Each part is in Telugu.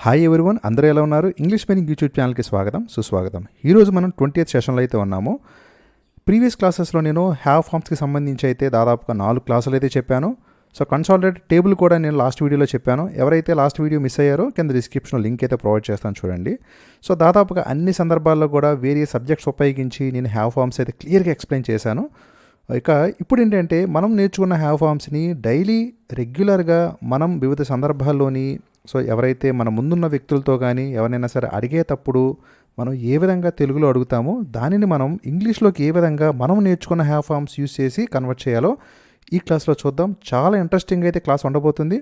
హాయ్ ఎవరీవన్, అందరూ ఎలా ఉన్నారు? ఇంగ్లీష్ మీనింగ్ యూట్యూబ్ ఛానల్కి స్వాగతం, సుస్వాగతం. ఈరోజు మనం 20th సెషన్లో అయితే ఉన్నాము. ప్రీవియస్ క్లాసెస్లో నేను హ్యావ్ ఫార్మ్స్కి సంబంధించి అయితే దాదాపుగా 4 క్లాసులు అయితే చెప్పాను. సో కన్సాలిడేటెడ్ టేబుల్ కూడా నేను లాస్ట్ వీడియోలో చెప్పాను. ఎవరైతే లాస్ట్ వీడియో మిస్ అయ్యారో కింద డిస్క్రిప్షన్లో లింక్ అయితే ప్రొవైడ్ చేస్తాను, చూడండి. సో దాదాపుగా అన్ని సందర్భాల్లో కూడా వేరే సబ్జెక్ట్స్ ఉపయోగించి నేను హ్యావ్ ఫార్మ్స్ అయితే క్లియర్గా ఎక్స్ప్లెయిన్ చేశాను. ఇక ఇప్పుడు ఏంటంటే మనం నేర్చుకున్న హ్యావ్ ఫార్మ్స్ని డైలీ రెగ్యులర్గా మనం వివిధ సందర్భాల్లోని సో ఎవరైతే మన ముందున్న వ్యక్తులతో కానీ ఎవరైనా సరే అడిగేటప్పుడు మనం ఏ విధంగా తెలుగులో అడుగుతామో దానిని మనం ఇంగ్లీష్లోకి ఏ విధంగా మనం నేర్చుకున్న హ్యావ్ ఫార్మ్స్ యూస్ చేసి కన్వర్ట్ చేయాలో ఈ క్లాస్లో చూద్దాం. చాలా ఇంట్రెస్టింగ్ అయితే క్లాస్ ఉండబోతుంది.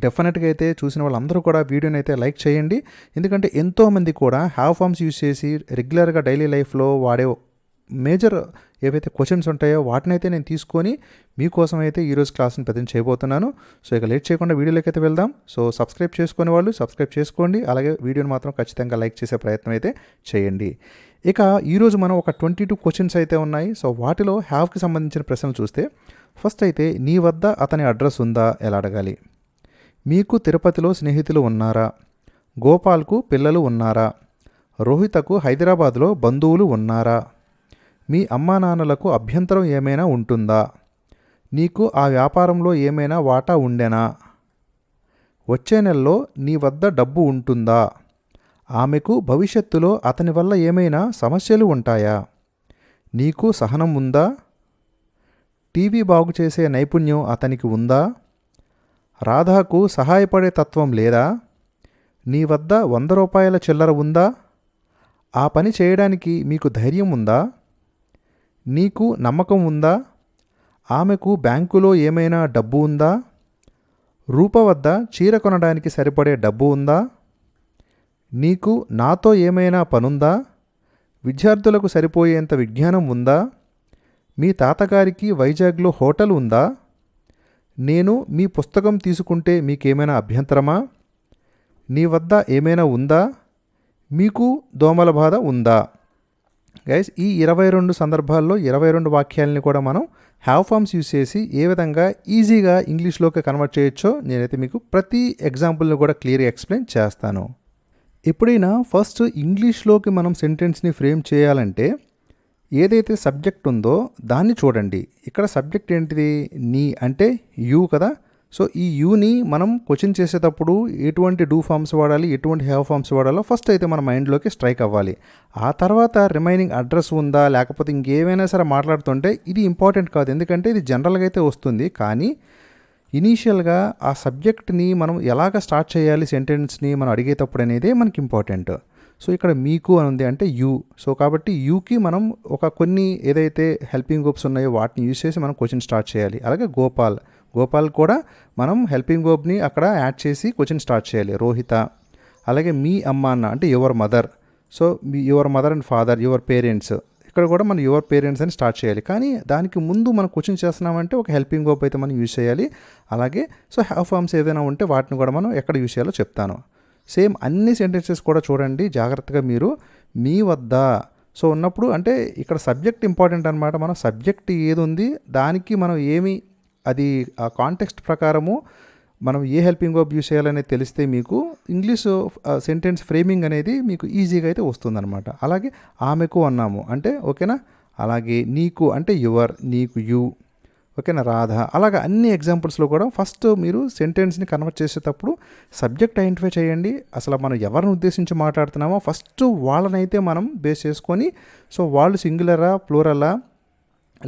డెఫినెట్గా అయితే చూసిన వాళ్ళందరూ కూడా వీడియోని అయితే లైక్ చేయండి. ఎందుకంటే ఎంతోమంది కూడా హ్యావ్ ఫార్మ్స్ యూస్ చేసి రెగ్యులర్గా డైలీ లైఫ్లో వాడే మేజర్ ఏవైతే క్వశ్చన్స్ ఉంటాయో వాటిని అయితే నేను తీసుకొని మీకోసం అయితే ఈరోజు క్లాస్ని ప్రజెంట్ చేయబోతున్నాను. సో ఇక లేట్ చేయకుండా వీడియోలోకి అయితే వెళ్దాం. సో సబ్స్క్రైబ్ చేసుకునే వాళ్ళు సబ్స్క్రైబ్ చేసుకోండి, అలాగే వీడియోని మాత్రం ఖచ్చితంగా లైక్ చేసే ప్రయత్నం అయితే చేయండి. ఇక ఈరోజు మనం ఒక 22 క్వశ్చన్స్ అయితే ఉన్నాయి. సో వాటిలో హ్యావ్కి సంబంధించిన ప్రశ్నలు చూస్తే ఫస్ట్ అయితే నీ వద్ద అతని అడ్రస్ ఉందా ఎలా అడగాలి. మీకు తిరుపతిలో స్నేహితులు ఉన్నారా. గోపాల్కు పిల్లలు ఉన్నారా. రోహితకు హైదరాబాద్లో బంధువులు ఉన్నారా. మీ అమ్మా నాన్నలకు అభ్యంతరం ఏమైనా ఉంటుందా. నీకు ఆ వ్యాపారంలో ఏమైనా వాటా ఉండెనా. వచ్చే నెలలో నీ వద్ద డబ్బు ఉంటుందా. ఆమెకు భవిష్యత్తులో అతని వల్ల ఏమైనా సమస్యలు ఉంటాయా. నీకు సహనం ఉందా. టీవీ బాగు చేసే నైపుణ్యం అతనికి ఉందా. రాధాకు సహాయపడే తత్వం లేదా. నీ వద్ద 100 రూపాయల చిల్లర ఉందా. ఆ పని చేయడానికి మీకు ధైర్యం ఉందా. నీకు నమ్మకం ఉందా. ఆమెకు బ్యాంకులో ఏమైనా డబ్బు ఉందా. రూప వద్ద చీర కొనడానికి సరిపడే డబ్బు ఉందా. నీకు నాతో ఏమైనా పనుందా. విద్యార్థులకు సరిపోయేంత విజ్ఞానం ఉందా. మీ తాతగారికి వైజాగ్లో హోటల్ ఉందా. నేను మీ పుస్తకం తీసుకుంటే మీకేమైనా అభ్యంతరమా. నీ వద్ద ఏమైనా ఉందా. మీకు దోమల బాధ ఉందా. గైస్, ఈ 22 సందర్భాల్లో 22 వాక్యాలని కూడా మనం హ్యావ్ ఫార్మ్స్ యూస్ చేసి ఏ విధంగా ఈజీగా ఇంగ్లీష్లోకి కన్వర్ట్ చేయొచ్చో నేనైతే మీకు ప్రతి ఎగ్జాంపుల్ని కూడా క్లియర్గా ఎక్స్ప్లెయిన్ చేస్తాను. ఎప్పుడైనా ఫస్ట్ ఇంగ్లీష్లోకి మనం సెంటెన్స్ని ఫ్రేమ్ చేయాలంటే ఏదైతే సబ్జెక్ట్ ఉందో దాన్ని చూడండి. ఇక్కడ సబ్జెక్ట్ ఏంటిది, నీ అంటే యూ కదా. సో ఈ యూని మనం క్వశ్చన్ చేసేటప్పుడు ఎటువంటి డూ ఫార్మ్స్ వాడాలి, ఎటువంటి హ్యావ్ ఫార్మ్స్ వాడాలో ఫస్ట్ అయితే మన మైండ్లోకి స్ట్రైక్ అవ్వాలి. ఆ తర్వాత రిమైనింగ్ అడ్రస్ ఉందా లేకపోతే ఇంకేమైనా సరే మాట్లాడుతుంటే ఇది ఇంపార్టెంట్ కాదు, ఎందుకంటే ఇది జనరల్గా అయితే వస్తుంది. కానీ ఇనీషియల్గా ఆ సబ్జెక్ట్ని మనం ఎలాగ స్టార్ట్ చేయాలి సెంటెన్స్ని మనం అడిగేటప్పుడు అనేది మనకి ఇంపార్టెంట్. సో ఇక్కడ మీకు అని ఉంది అంటే యూ. సో కాబట్టి యూకి మనం కొన్ని ఏదైతే హెల్పింగ్ వర్బ్స్ ఉన్నాయో వాటిని యూజ్ చేసి మనం క్వశ్చన్ స్టార్ట్ చేయాలి. అలాగే గోపాల్ కూడా మనం హెల్పింగ్ వర్బ్ని అక్కడ యాడ్ చేసి క్వశ్చన్ స్టార్ట్ చేయాలి. రోహిత, అలాగే మీ అమ్మ అన్న అంటే your mother. So your mother and father, your parents, ఇక్కడ కూడా మనం యువర్ పేరెంట్స్ అని స్టార్ట్ చేయాలి. కానీ దానికి ముందు మనం క్వశ్చన్ చేస్తున్నామంటే ఒక హెల్పింగ్ వర్బ్ అయితే మనం యూజ్ చేయాలి. అలాగే సో హ్యావ్ ఫార్మ్స్ ఏదైనా ఉంటే వాటిని కూడా మనం ఎక్కడ యూజ్ చేయాలో చెప్తాను. సేమ్ అన్ని సెంటెన్సెస్ కూడా చూడండి జాగ్రత్తగా మీరు. మీ వద్ద సో ఉన్నప్పుడు అంటే ఇక్కడ సబ్జెక్ట్ ఇంపార్టెంట్ అనమాట. మనం సబ్జెక్ట్ ఏది ఉంది దానికి మనం ఏమి అది ఆ కాంటెక్స్ట్ ప్రకారము మనం ఏ హెల్పింగ్ వర్బ్ యూస్ చేయాలనేది తెలిస్తే మీకు ఇంగ్లీష్ సెంటెన్స్ ఫ్రేమింగ్ అనేది మీకు ఈజీగా అయితే వస్తుందన్నమాట. అలాగే ఆమెకు అన్నాము అంటే ఓకేనా. అలాగే నీకు అంటే యువర్, నీకు యూ, ఓకేనా. రాధ, అలాగే అన్ని ఎగ్జాంపుల్స్లో కూడా ఫస్ట్ మీరు సెంటెన్స్ని కన్వర్ట్ చేసేటప్పుడు సబ్జెక్ట్ ఐడెంటిఫై చేయండి. అసలు మనం ఎవరిని ఉద్దేశించి మాట్లాడుతున్నామో ఫస్ట్ వాళ్ళనైతే మనం బేస్ చేసుకొని సో వాళ్ళు సింగులరా ప్లూరలా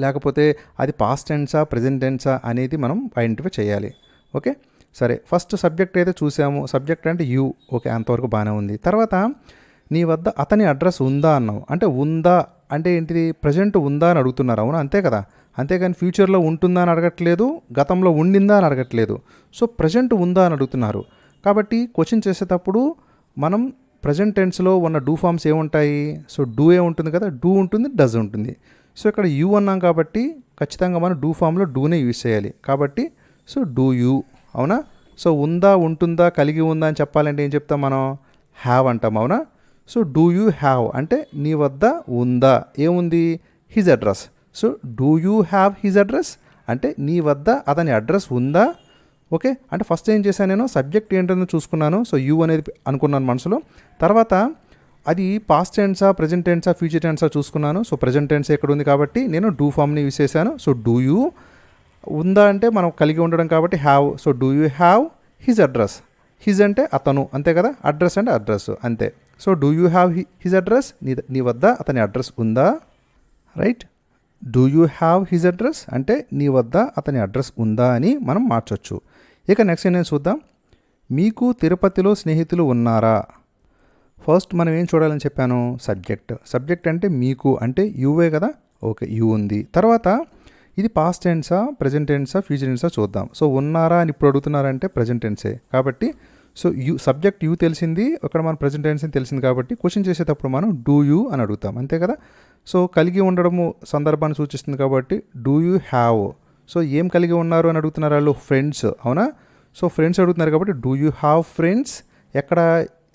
లేకపోతే అది పాస్ట్ టెన్సా ప్రెజెంట్ టెన్సా అనేది మనం ఐడెంటిఫై చేయాలి. ఓకే సరే, ఫస్ట్ సబ్జెక్ట్ అయితే చూసాము. సబ్జెక్ట్ అంటే యూ, ఓకే అంతవరకు బాగానే ఉంది. తర్వాత నీ వద్ద అతని అడ్రస్ ఉందా అన్నావు అంటే ఉందా అంటే ఏంటిది, ప్రజెంట్ ఉందా అని అడుగుతున్నారు. అవునా, అంతే కదా. అంతేగాని ఫ్యూచర్లో ఉంటుందా అని అడగట్లేదు, గతంలో ఉండిందా అని అడగట్లేదు. సో ప్రజెంట్ ఉందా అని అడుగుతున్నారు. కాబట్టి క్వశ్చన్ చేసేటప్పుడు మనం ప్రజెంట్ టెన్స్లో ఉన్న డూ ఫార్మ్స్ ఏముంటాయి. సో డూ ఉంటుంది కదా, డూ ఉంటుంది, డజ్ ఉంటుంది. సో ఇక్కడ యూ అన్నాం కాబట్టి ఖచ్చితంగా మనం డూ ఫామ్లో డూనే యూజ్ చేయాలి. కాబట్టి సో డూ యూ, అవునా. సో ఉందా, ఉంటుందా, కలిగి ఉందా అని చెప్పాలంటే ఏం చెప్తాం మనం, హ్యావ్ అంటాం, అవునా. సో డూ యూ హ్యావ్ అంటే నీ వద్ద ఉందా, ఏముంది, his address. So do you have his address అంటే నీ వద్ద అతని అడ్రస్ ఉందా. ఓకే, అంటే ఫస్ట్ ఏం చేశాను నేను సబ్జెక్ట్ ఏంటని చూసుకున్నాను. సో యూ అనేది అనుకున్నాను మనసులో. తర్వాత అది పాస్ట్ టెన్సా, ప్రెజెంట్ టెన్సా, ఫ్యూచర్ టెన్సా చూసుకున్నాను. సో ప్రెజెంట్ టెన్స్ ఎక్కడ ఉంది కాబట్టి నేను డూ ఫామ్ని యూస్ చేశాను. సో డూ యూ ఉందా అంటే మనం కలిగి ఉండడం కాబట్టి have. So do you have his address. His అంటే అతను అంతే కదా, అడ్రస్ అంటే అడ్రస్ అంతే. So do you have his address, నీ వద్ద అతని అడ్రస్ ఉందా, right. Do you have his address అంటే నీ వద్ద అతని అడ్రస్ ఉందా అని మనం మార్చొచ్చు. ఇక నెక్స్ట్ సెంటెన్స్ చూద్దాం. మీకు తిరుపతిలో స్నేహితులు ఉన్నారా. ఫస్ట్ మనం ఏం చూడాలని చెప్పాను, సబ్జెక్ట్. సబ్జెక్ట్ అంటే మీకు అంటే యూవే కదా, ఓకే యూ ఉంది. తర్వాత ఇది పాస్ట్ టెన్సా, ప్రెజెంట్ టెన్సా, ఫ్యూచర్ టెన్సా చూద్దాం. సో ఉన్నారా అని ఇప్పుడు అడుగుతున్నారంటే ప్రెజెంట్ టెన్సే కాబట్టి సో యూ సబ్జెక్ట్ యూ తెలిసింది, అక్కడ మనం ప్రెజెంట్ టెన్స్ అని తెలిసింది కాబట్టి క్వశ్చన్ చేసేటప్పుడు మనం డూ యూ అని అడుగుతాం అంతే కదా. సో కలిగి ఉండడము సందర్భాన్ని సూచిస్తుంది కాబట్టి డూ యూ హ్యావ్. సో ఏం కలిగి ఉన్నారు అని అడుగుతున్నారు వాళ్ళు, ఫ్రెండ్స్ అవునా. సో ఫ్రెండ్స్ అడుగుతున్నారు కాబట్టి డూ యూ హ్యావ్ ఫ్రెండ్స్. ఎక్కడ,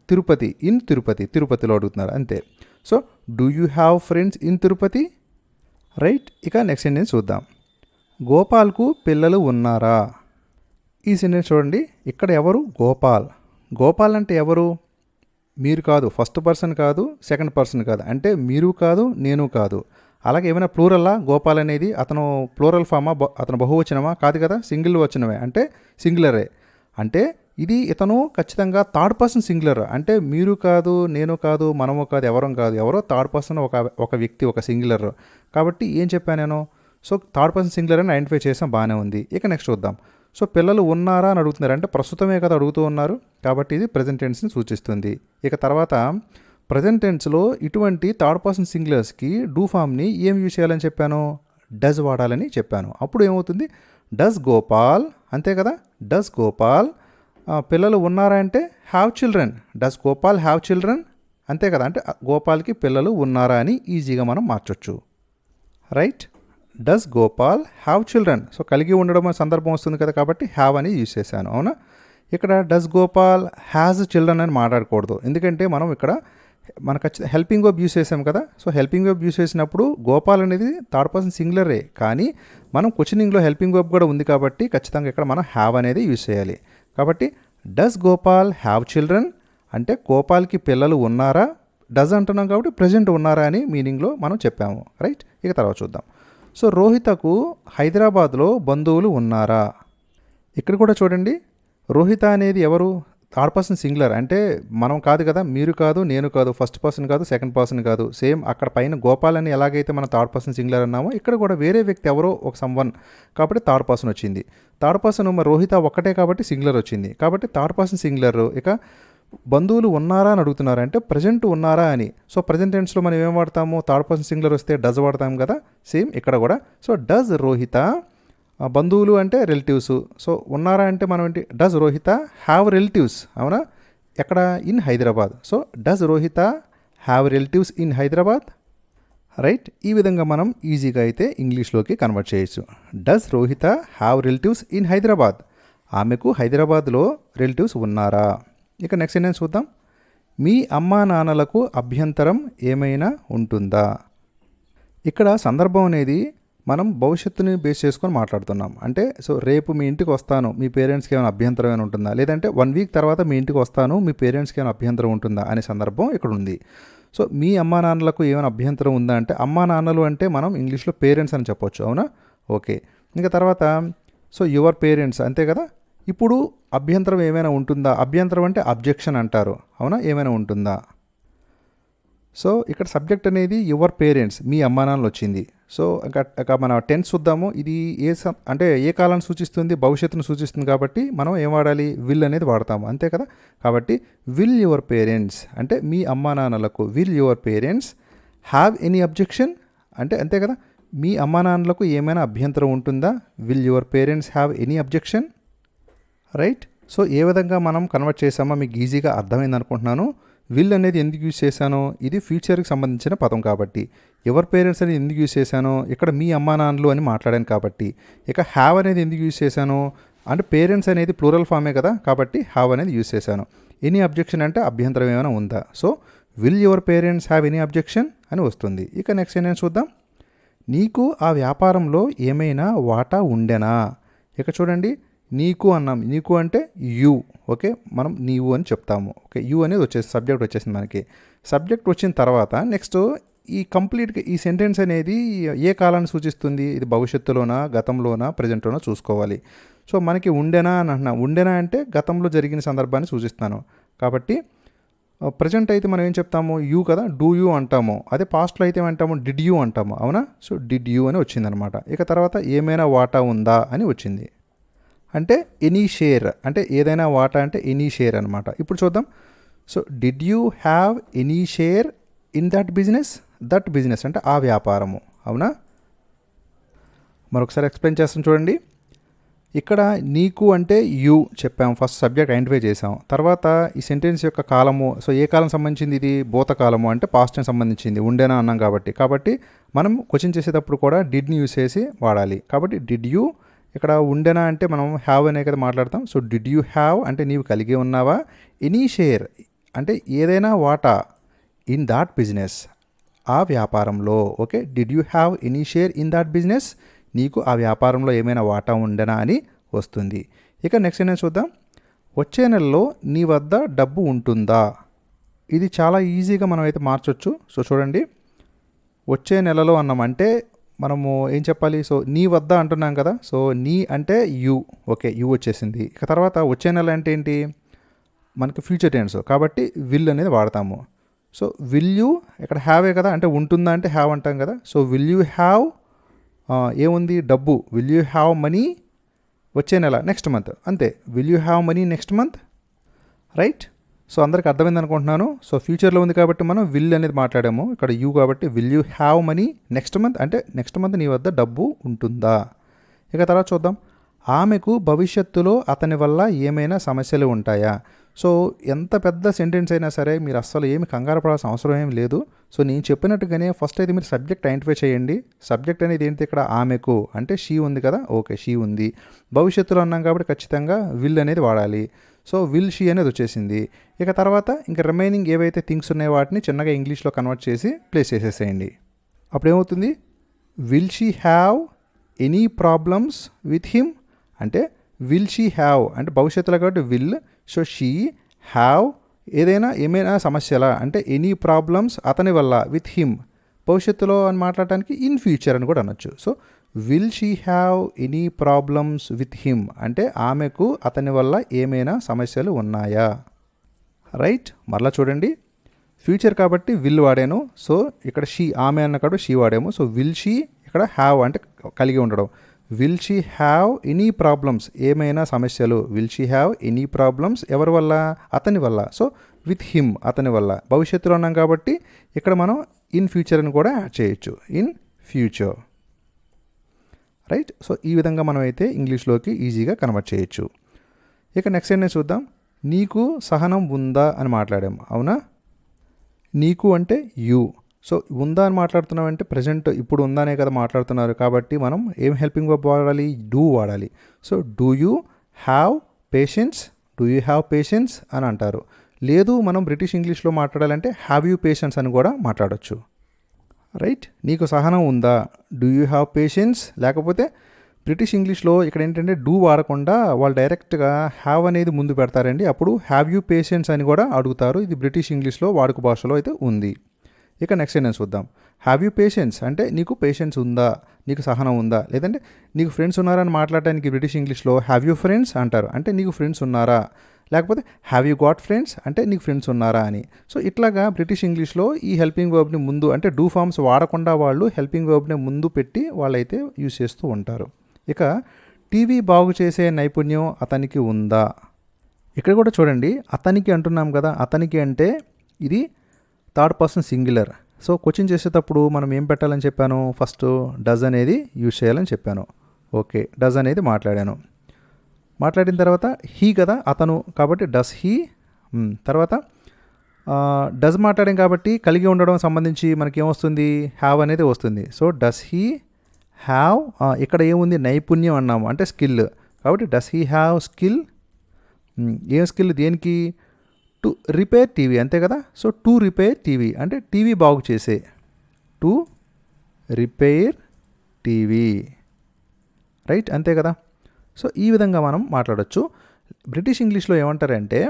తిరుపతి, ఇన్ తిరుపతి, తిరుపతిలో అడుగుతున్నారు అంతే. So do you have friends in Tirupati, right. ఇక నెక్స్ట్ సెంటెన్స్ చూద్దాం. గోపాల్కు పిల్లలు ఉన్నారా. ఈ సెంటెన్స్ చూడండి, ఇక్కడ ఎవరు, గోపాల్. గోపాల్ అంటే ఎవరు, మీరు కాదు, ఫస్ట్ పర్సన్ కాదు, సెకండ్ పర్సన్ కాదు, అంటే మీరు కాదు, నేను కాదు. అలాగే ఏమైనా ప్లూరల్లా గోపాల్ అనేది, అతను ప్లూరల్ ఫామా, అతను బహువచనమా, కాదు కదా, సింగిల్ వచనమే అంటే సింగులరే. అంటే ఇది ఇతను ఖచ్చితంగా థర్డ్ పర్సన్ సింగులర్, అంటే మీరు కాదు, నేను కాదు, మనము కాదు, ఎవరం కాదు, ఎవరో థర్డ్ పర్సన్, ఒక వ్యక్తి, ఒక సింగులర్. కాబట్టి ఏం చెప్పాను నేను, సో థర్డ్ పర్సన్ సింగులర్ అని ఐడెంటిఫై చేసాం, బాగానే ఉంది. ఇక నెక్స్ట్ చూద్దాం. సో పిల్లలు ఉన్నారా అని అడుగుతున్నారు అంటే ప్రస్తుతమే కదా అడుగుతూ ఉన్నారు కాబట్టి ఇది ప్రెజెంట్ టెన్స్ని సూచిస్తుంది. ఇక తర్వాత ప్రెజెంట్ టెన్స్లో ఇటువంటి థర్డ్ పర్సన్ సింగులర్స్కి డూ ఫామ్ని ఏం యూజ్ చేయాలని చెప్పాను, డస్ వాడాలని చెప్పాను. అప్పుడు ఏమవుతుంది, డస్ గోపాల్ అంతే కదా, డస్ గోపాల్. పిల్లలు ఉన్నారా అంటే have children, does Gopal have children అంతే కదా, అంటే గోపాల్కి పిల్లలు ఉన్నారా అని ఈజీగా మనం మార్చొచ్చు, right. Does Gopal have children. So కలిగి ఉండడం సందర్భం వస్తుంది కదా కాబట్టి హ్యావ్ అని యూజ్ చేశాను అవునా. ఇక్కడ డస్ గోపాల్ హ్యాజ్ చిల్డ్రన్ అని మాట్లాడకూడదు, ఎందుకంటే మనం ఇక్కడ మనకు హెల్పింగ్ వర్బ్ యూజ్ చేసాం కదా. సో హెల్పింగ్ వర్బ్ యూజ్ చేసినప్పుడు గోపాల్ అనేది థర్డ్ పర్సన్ సింగులరే, కానీ మనం క్వశ్చనింగ్లో హెల్పింగ్ వర్బ్ కూడా ఉంది కాబట్టి ఖచ్చితంగా ఇక్కడ మనం హ్యావ్ అనేది యూజ్ చేయాలి. కాబట్టి డస్ గోపాల్ హ్యావ్ చిల్డ్రన్ అంటే గోపాల్కి పిల్లలు ఉన్నారా, డస్ అంటున్నాం కాబట్టి ప్రజెంట్ ఉన్నారా అని మీనింగ్లో మనం చెప్పాము, రైట్. ఇక తర్వాత చూద్దాం. సో రోహితకు హైదరాబాద్లో బంధువులు ఉన్నారా. ఇక్కడ కూడా చూడండి, రోహిత అనేది ఎవరు, థర్డ్ పర్సన్ సింగులర్, అంటే మనం కాదు కదా, మీరు కాదు, నేను కాదు, ఫస్ట్ పర్సన్ కాదు, సెకండ్ పర్సన్ కాదు. సేమ్ అక్కడ పైన గోపాల్ అని ఎలాగైతే మనం థర్డ్ పర్సన్ సింగులర్ అన్నామో ఇక్కడ కూడా వేరే వ్యక్తి ఎవరో ఒక సమ్వన్ కాబట్టి థర్డ్ పర్సన్ వచ్చింది. థర్డ్ పర్సన్ మరి రోహిత ఒక్కటే కాబట్టి సింగులర్ వచ్చింది కాబట్టి థర్డ్ పర్సన్ సింగులర్. ఇక బంధువులు ఉన్నారా అని అడుగుతున్నారు అంటే ప్రజెంట్ ఉన్నారా అని. సో ప్రజెంట్ టెన్స్లో మనం ఏం వాడతాము, థర్డ్ పర్సన్ సింగులర్ వస్తే డస్ వాడతాం కదా, సేమ్ ఇక్కడ కూడా. సో డస్ రోహిత, బంధువులు అంటే రిలేటివ్స్, సో ఉన్నారా అంటే మనం ఏంటి, డస్ రోహిత హ్యావ్ రిలేటివ్స్ అవునా, ఎక్కడ, in Hyderabad. So does Rohita have relatives in Hyderabad, right. ఈ విధంగా మనం ఈజీగా అయితే ఇంగ్లీష్లోకి కన్వర్ట్ చేయొచ్చు. Does Rohita have relatives in Hyderabad, ఆమెకు హైదరాబాద్లో రిలేటివ్స్ ఉన్నారా. ఇక నెక్స్ట్ సెంటెన్స్ చూద్దాం. మీ అమ్మా నాన్నలకు అభ్యంతరం ఏమైనా ఉంటుందా. ఇక్కడ సందర్భం అనేది మనం భవిష్యత్తుని బేస్ చేసుకొని మాట్లాడుతున్నాం. అంటే సో రేపు మీ ఇంటికి వస్తాను, మీ పేరెంట్స్కి ఏమైనా అభ్యంతరం ఏమైనా ఉంటుందా, లేదంటే 1 వీక్ తర్వాత మీ ఇంటికి వస్తాను, మీ పేరెంట్స్కి ఏమైనా అభ్యంతరం ఉంటుందా అనే సందర్భం ఇక్కడ ఉంది. సో మీ అమ్మా నాన్నలకు ఏమైనా అభ్యంతరం ఉందా అంటే అమ్మా నాన్నలు అంటే మనం ఇంగ్లీష్లో పేరెంట్స్ అని చెప్పొచ్చు అవునా, ఓకే. ఇంకా తర్వాత సో యువర్ పేరెంట్స్ అంతే కదా. ఇప్పుడు అభ్యంతరం ఏమైనా ఉంటుందా, అభ్యంతరం అంటే అబ్జెక్షన్ అంటారు అవునా, ఏమైనా ఉంటుందా. సో ఇక్కడ సబ్జెక్ట్ అనేది యువర్ పేరెంట్స్, మీ అమ్మా నాన్నలు వచ్చింది. సో ఇంకా మన టెన్స్ చూద్దాము. ఇది అంటే ఏ కాలాన్ని సూచిస్తుంది, భవిష్యత్తును సూచిస్తుంది కాబట్టి మనం ఏం వాడాలి, విల్ అనేది వాడతాము అంతే కదా. కాబట్టి విల్ యువర్ పేరెంట్స్ అంటే మీ అమ్మా నాన్నలకు, will your parents have any objection అంటే అంతే కదా, మీ అమ్మా నాన్నలకు ఏమైనా అభ్యంతరం ఉంటుందా, will your parents have any objection, right. So ఏ విధంగా మనం కన్వర్ట్ చేసామో మీకు ఈజీగా అర్థమైంది అనుకుంటున్నాను. విల్ అనేది ఎందుకు యూజ్ చేశాను, ఇది ఫ్యూచర్కి సంబంధించిన పదం కాబట్టి. ఎవర్ పేరెంట్స్ అనేది ఎందుకు యూజ్ చేశాను, ఇక్కడ మీ అమ్మా నాన్నలు అని మాట్లాడాను కాబట్టి. ఇక హ్యావ్ అనేది ఎందుకు యూజ్ చేశాను అంటే పేరెంట్స్ అనేది ప్లూరల్ ఫామే కదా కాబట్టి హ్యావ్ అనేది యూజ్ చేశాను. ఎనీ అబ్జెక్షన్ అంటే అభ్యంతరం ఏమైనా ఉందా. So will your parents have any objection అని వస్తుంది. ఇక నెక్స్ట్ ఏంటంటే చూద్దాం. నీకు ఆ వ్యాపారంలో ఏమైనా వాటా ఉండెనా. ఇక చూడండి, నీకు అన్నాం, నీకు అంటే యూ, ఓకే, మనం నీవు అని చెప్తాము. ఓకే, యూ అనేది వచ్చేసి సబ్జెక్ట్ వచ్చేసింది మనకి. సబ్జెక్ట్ వచ్చిన తర్వాత నెక్స్ట్ ఈ కంప్లీట్గా ఈ సెంటెన్స్ అనేది ఏ కాలాన్ని సూచిస్తుంది? ఇది భవిష్యత్తులోనా, గతంలోనా, ప్రజెంట్లోనా చూసుకోవాలి. సో మనకి ఉండెనా అని అంటున్నా, ఉండెనా అంటే గతంలో జరిగిన సందర్భాన్ని సూచిస్తాను. కాబట్టి ప్రజెంట్ అయితే మనం ఏం చెప్తాము? యూ కదా, డూ యూ అంటాము. అదే పాస్ట్లో అయితే ఏమంటాము? డిడ్ యూ అంటాము, అవునా? సో డిడ్ యూ అని వచ్చిందనమాట. ఇక తర్వాత ఏమైనా వాటా ఉందా అని వచ్చింది. అంటే ఎనీ షేర్, అంటే ఏదైనా వాటా అంటే ఎనీ షేర్ అనమాట. ఇప్పుడు చూద్దాం. So did you have any share in that business? That business అంటే ఆ వ్యాపారము, అవునా? మరొకసారి ఎక్స్ప్లెయిన్ చేస్తాను చూడండి. ఇక్కడ నీకు అంటే యూ చెప్పాము, ఫస్ట్ సబ్జెక్ట్ ఐడెంటిఫై చేసాం. తర్వాత ఈ సెంటెన్స్ యొక్క కాలము, సో ఏ కాలం సంబంధించింది? ఇది భూతకాలము, అంటే పాస్ట్ టైం సంబంధించింది, ఉండేనా అన్నాం కాబట్టి మనం క్వశ్చన్ చేసేటప్పుడు కూడా డిడ్ని యూస్ చేసి వాడాలి. కాబట్టి డిడ్ యూ, ఇక్కడ ఉండేనా అంటే మనం హ్యావ్ అనే కదా మాట్లాడతాం. సో డిడ్ యూ హ్యావ్ అంటే నీవు కలిగి ఉన్నావా? ఎనీ షేర్ అంటే ఏదైనా వాటా ఇన్ దాట్ బిజినెస్, ఆ వ్యాపారంలో. Okay, did you have any share in that business? నీకు ఆ వ్యాపారంలో ఏమైనా వాటా ఉండనా అని వస్తుంది. ఇక నెక్స్ట్ ఏంటో చూద్దాం. వచ్చే నెలలో నీ వద్ద డబ్బు ఉంటుందా? ఇది చాలా ఈజీగా మనం అయితే మార్చొచ్చు. సో చూడండి, వచ్చే నెలలో అన్నామంటే మనము ఏం చెప్పాలి? సో నీ వద్ద అంటున్నాం కదా, సో నీ అంటే యూ, ఓకే, యూ వచ్చేసింది. ఇక తర్వాత వచ్చే నెల అంటే ఏంటి? మనకి ఫ్యూచర్ టెన్స్ కాబట్టి విల్ అనేది వాడతాము. సో విల్ యూ, ఇక్కడ హ్యావే కదా, అంటే ఉంటుందా అంటే హ్యావ్ అంటాం కదా. సో విల్ యూ హ్యావ్ ఏముంది? డబ్బు. విల్ యూ హ్యావ్ మనీ వచ్చే నెల, నెక్స్ట్ మంత్, అంతే. Will you have money next month, right? So అందరికి అర్థమైంది అనుకుంటున్నాను. సో ఫ్యూచర్లో ఉంది కాబట్టి మనం విల్ అనేది మాట్లాడాము, ఇక్కడ యూ కాబట్టి will you have money next month అంటే నెక్స్ట్ మంత్ నీ వద్ద డబ్బు ఉంటుందా? ఇక తర్వాత చూద్దాం. ఆమెకు భవిష్యత్తులో అతని వల్ల ఏమైనా సమస్యలు ఉంటాయా? సో ఎంత పెద్ద సెంటెన్స్ అయినా సరే మీరు అస్సలు ఏమి కంగారు పడాల్సిన అవసరం ఏమి లేదు. సో నేను చెప్పినట్టుగానే ఫస్ట్ అయితే మీరు సబ్జెక్ట్ ఐడెంటిఫై చేయండి. సబ్జెక్ట్ అనేది ఏంటి? ఇక్కడ ఆమెకు అంటే షీ ఉంది కదా, ఓకే, షీ ఉంది. భవిష్యత్తులో అన్నాం కాబట్టి ఖచ్చితంగా విల్ అనేది వాడాలి. సో విల్ షీ అనేది వచ్చేసింది. ఇక తర్వాత ఇంకా రిమైనింగ్ ఏవైతే థింగ్స్ ఉన్నాయో వాటిని చిన్నగా ఇంగ్లీష్లో కన్వర్ట్ చేసి ప్లేస్ చేసేసేయండి. అప్పుడు ఏమవుతుంది? Will she have any problems with him అంటే విల్ షీ హ్యావ్ అంటే భవిష్యత్తులో కాబట్టి విల్. సో షీ హ్యావ్ ఏమైనా సమస్యలా అంటే ఎనీ ప్రాబ్లమ్స్ అతని వల్ల విత్ హిమ్, భవిష్యత్తులో అని మాట్లాడటానికి ఇన్ ఫ్యూచర్ అని కూడా అనొచ్చు. So will she have any problems with him అంటే ఆమెకు అతని వల్ల ఏమైనా సమస్యలు ఉన్నాయా, రైట్? మరలా చూడండి, ఫ్యూచర్ కాబట్టి విల్ వాడాను. సో ఇక్కడ షీ, ఆమె అన్న కాబట్టి షీ వాడాము. సో విల్ షీ, ఇక్కడ హ్యావ్ అంటే కలిగి ఉండడం. Will she have any problems ఏమైనా సమస్యలు. Will she have any problems ఎవరి వల్ల? అతని వల్ల. సో విత్ హిమ్ అతని వల్ల. భవిష్యత్తులో ఉన్నాం కాబట్టి ఇక్కడ మనం ఇన్ ఫ్యూచర్ అని కూడా యాడ్ చేయొచ్చు, ఇన్ ఫ్యూచర్, రైట్? సో ఈ విధంగా మనం అయితే ఇంగ్లీష్లోకి ఈజీగా కన్వర్ట్ చేయొచ్చు. ఇక నెక్స్ట్ ఏంటో చూద్దాం. నీకు సహనం ఉందా అని మాట్లాడాము, అవునా? నీకు అంటే యూ. సో ఉందా అని మాట్లాడుతున్నామంటే ప్రజెంట్ ఇప్పుడు ఉందానే కదా మాట్లాడుతున్నారు కాబట్టి మనం ఏం హెల్పింగ్ వర్బ్ వాడాలి? డూ వాడాలి. So do you have patience, do you have patience అని అంటారు. లేదు మనం బ్రిటిష్ ఇంగ్లీష్లో మాట్లాడాలంటే హ్యావ్ యూ పేషెన్స్ అని కూడా మాట్లాడొచ్చు, రైట్? నీకు సహనం ఉందా, డూ యూ హ్యావ్ పేషెన్స్. లేకపోతే బ్రిటిష్ ఇంగ్లీష్లో ఇక్కడ ఏంటంటే డూ వాడకుండా వాళ్ళు డైరెక్ట్గా హ్యావ్ అనేది ముందు పెడతారండి. అప్పుడు హ్యావ్ యూ పేషెన్స్ అని కూడా అడుగుతారు. ఇది బ్రిటిష్ ఇంగ్లీష్లో వాడుక భాషలో అయితే ఉంది. ఇక నెక్స్ట్ ఏంటని చూద్దాం. హ్యావ్ యూ పేషెన్స్ అంటే నీకు పేషెన్స్ ఉందా, నీకు సహనం ఉందా. లేదంటే నీకు ఫ్రెండ్స్ ఉన్నారని మాట్లాడడానికి బ్రిటిష్ ఇంగ్లీష్లో హ్యావ్ యూ ఫ్రెండ్స్ అంటారు, అంటే నీకు ఫ్రెండ్స్ ఉన్నారా. లేకపోతే హ్యావ్ యూ గాట్ ఫ్రెండ్స్ అంటే నీకు ఫ్రెండ్స్ ఉన్నారా అని. సో ఇట్లాగా బ్రిటిష్ ఇంగ్లీష్లో ఈ హెల్పింగ్ వర్బ్ని ముందు అంటే డూ ఫార్మ్స్ వాడకుండా వాళ్ళు హెల్పింగ్ వర్బ్ని ముందు పెట్టి వాళ్ళైతే యూజ్ చేస్తూ ఉంటారు. ఇక టీవీ బాగు చేసే నైపుణ్యం అతనికి ఉందా. ఇక్కడ కూడా చూడండి, అతనికి అంటున్నాం కదా, అతనికి అంటే ఇది third person singular. So question చేసేటప్పుడు మనం ఏం పెట్టాలని చెప్పాను? ఫస్ట్ డస్ అనేది యూజ్ చేయాలని చెప్పాను. ఓకే, డస్ అనేది మాట్లాడిన తర్వాత హీ కదా అతను, కాబట్టి డస్ హీ. తర్వాత డస్ మాట్లాడాం కాబట్టి కలిగి ఉండడం సంబంధించి మనకి ఏమొస్తుంది? హ్యావ్ అనేది వస్తుంది. సో డస్ హీ హ్యావ్, ఇక్కడ ఏముంది? నైపుణ్యం అన్నాము అంటే స్కిల్, కాబట్టి డస్ హీ హ్యావ్ స్కిల్. ఏం స్కిల్? దేనికి? టు రిపేర్ టీవీ, అంతే కదా. సో టు రిపేర్ టీవీ అంటే టీవీ బాగు చేసే, టు రిపేర్ టీవీ, రైట్? అంతే కదా. సో ఈ విధంగా మనం మాట్లాడొచ్చు. బ్రిటిష్ ఇంగ్లీష్లో ఏమంటారంటే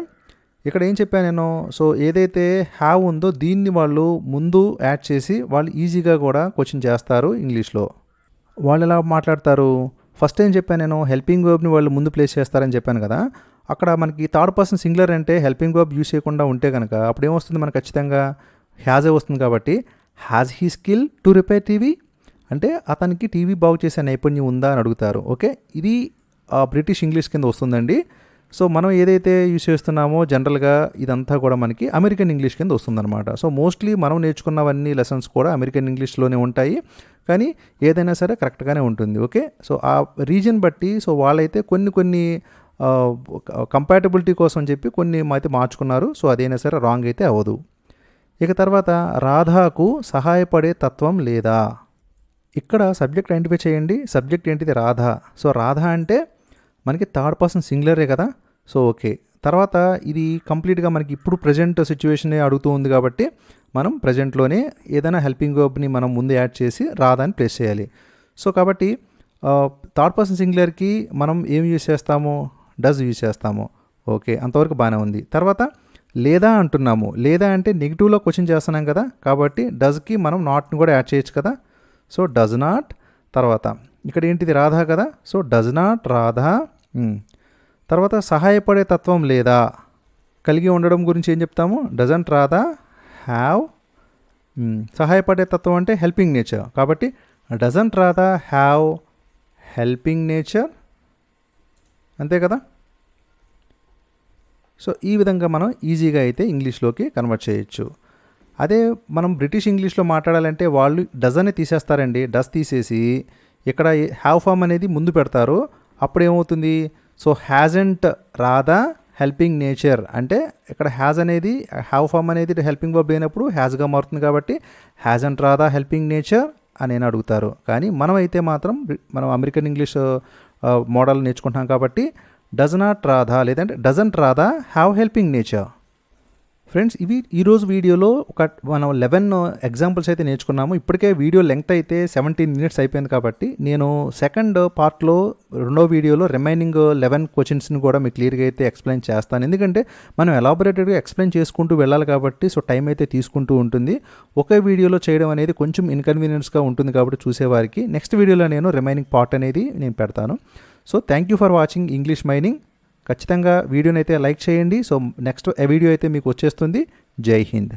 ఇక్కడ ఏం చెప్పాను నేను, సో ఏదైతే హ్యావ్ ఉందో దీన్ని వాళ్ళు ముందు యాడ్ చేసి వాళ్ళు ఈజీగా కూడా క్వశ్చన్ చేస్తారు ఇంగ్లీష్లో. వాళ్ళు ఎలా మాట్లాడతారు, ఫస్ట్ ఏం చెప్పాను నేను, హెల్పింగ్ వర్బ్ని వాళ్ళు ముందు ప్లేస్ చేస్తారని చెప్పాను కదా. అక్కడ మనకి థర్డ్ పర్సన్ సింగులర్ అంటే హెల్పింగ్ వర్బ్ యూస్ చేయకుండా ఉంటే కనుక అప్పుడు ఏమొస్తుంది మనకు ఖచ్చితంగా హ్యాజే వస్తుంది. కాబట్టి has he skill to repair TV అంటే అతనికి టీవీ బాగు చేసే నైపుణ్యం ఉందా అని అడుగుతారు. ఓకే, ఇది బ్రిటిష్ ఇంగ్లీష్ కింద వస్తుందండి. సో మనం ఏదైతే యూస్ చేస్తున్నామో జనరల్గా ఇదంతా కూడా మనకి అమెరికన్ ఇంగ్లీష్ కింద వస్తుందన్నమాట. సో మోస్ట్లీ మనం నేర్చుకున్నవన్నీ లెసన్స్ కూడా అమెరికన్ ఇంగ్లీష్లోనే ఉంటాయి, కానీ ఏదైనా సరే కరెక్ట్గానే ఉంటుంది. ఓకే, సో ఆ రీజన్ బట్టి సో వాళ్ళైతే కొన్ని కంపాటబిలిటీ కోసం చెప్పి కొన్ని అయితే మార్చుకున్నారు. సో అదైనా సరే రాంగ్ అయితే అవ్వదు. ఇక తర్వాత రాధాకు సహాయపడే తత్వం లేదా. ఇక్కడ సబ్జెక్ట్ ఐడెంటిఫై చేయండి. సబ్జెక్ట్ ఏంటిది, రాధ. సో రాధ అంటే మనకి థర్డ్ పర్సన్ సింగులరే కదా. సో ఓకే, తర్వాత ఇది కంప్లీట్గా మనకి ఇప్పుడు ప్రజెంట్ సిచ్యువేషనే అడుగుతూ ఉంది కాబట్టి మనం ప్రజెంట్లోనే ఏదైనా హెల్పింగ్ వర్బ్ని మనం ముందు యాడ్ చేసి రాధాని ప్లేస్ చేయాలి. సో కాబట్టి థర్డ్ పర్సన్ సింగులర్కి మనం ఏం యూస్ చేస్తాము, డస్ యూస్ చేస్తాము. ఓకే, అంతవరకు బాగానే ఉంది. తర్వాత లేదా అంటున్నాము. లేదా అంటే నెగిటివ్లో క్వశ్చన్ చేస్తున్నాం కదా, కాబట్టి డస్కి మనం నాట్ని కూడా యాడ్ చేయొచ్చు కదా. So does not. తర్వాత ఇక్కడ ఏంటిది, రాధా కదా. So does not Radha. తర్వాత సహాయపడే తత్వం లేదా కలిగి ఉండడం గురించి ఏం చెప్తాము, డజంట్ రాధా హ్యావ్. సహాయపడే తత్వం అంటే హెల్పింగ్ నేచర్, కాబట్టి doesn't Radha have helping nature, అంతే కదా. సో ఈ విధంగా మనం ఈజీగా అయితే ఇంగ్లీష్లోకి కన్వర్ట్ చేయొచ్చు. అదే మనం బ్రిటిష్ ఇంగ్లీష్లో మాట్లాడాలంటే వాళ్ళు డజ్ అని తీసేస్తారండి. డస్ తీసేసి ఇక్కడ హ్యావ్ ఫామ్ అనేది ముందు పెడతారు. అప్పుడు ఏమవుతుంది, so hasn't Radha helping nature అంటే ఇక్కడ హ్యాజ్ అనేది హ్యావ్ ఫామ్ అనేది హెల్పింగ్ వర్బ్ అయినప్పుడు హ్యాజ్గా మారుతుంది. కాబట్టి హ్యాజంట్ రాధా హెల్పింగ్ నేచర్ అని అడుగుతారు. కానీ మనం అయితే మాత్రం మనం అమెరికన్ ఇంగ్లీష్ మోడల్ నేర్చుకుంటాం కాబట్టి డజ్ నాట్ రాధా లేదంటే doesn't Radha have helping nature. Friends, ఇవి ఈరోజు వీడియోలో మనం 11 ఎగ్జాంపుల్స్ అయితే నేర్చుకున్నాము. ఇప్పటికే వీడియో లెంగ్త్ అయితే 17 minutes అయిపోయింది. కాబట్టి నేను సెకండ్ పార్ట్లో రెండో వీడియోలో రిమైనింగ్ 11 క్వశ్చన్స్ని కూడా మీకు క్లియర్గా అయితే ఎక్స్ప్లెయిన్ చేస్తాను. ఎందుకంటే మనం ఎలాబొరేటెడ్గా ఎక్స్ప్లెయిన్ చేసుకుంటూ వెళ్ళాలి కాబట్టి సో టైం అయితే తీసుకుంటూ ఉంటుంది. ఒకే వీడియోలో చేయడం అనేది కొంచెం ఇన్కన్వీనియన్స్గా ఉంటుంది కాబట్టి చూసేవారికి నెక్స్ట్ వీడియోలో నేను రిమైనింగ్ పార్ట్ అనేది నేను పెడతాను. So thank you for watching English mining. ఖచ్చితంగా వీడియోని అయితే లైక్ చేయండి. సో నెక్స్ట్ వీడియో అయితే మీకు వచ్చేస్తుంది. జై హింద్.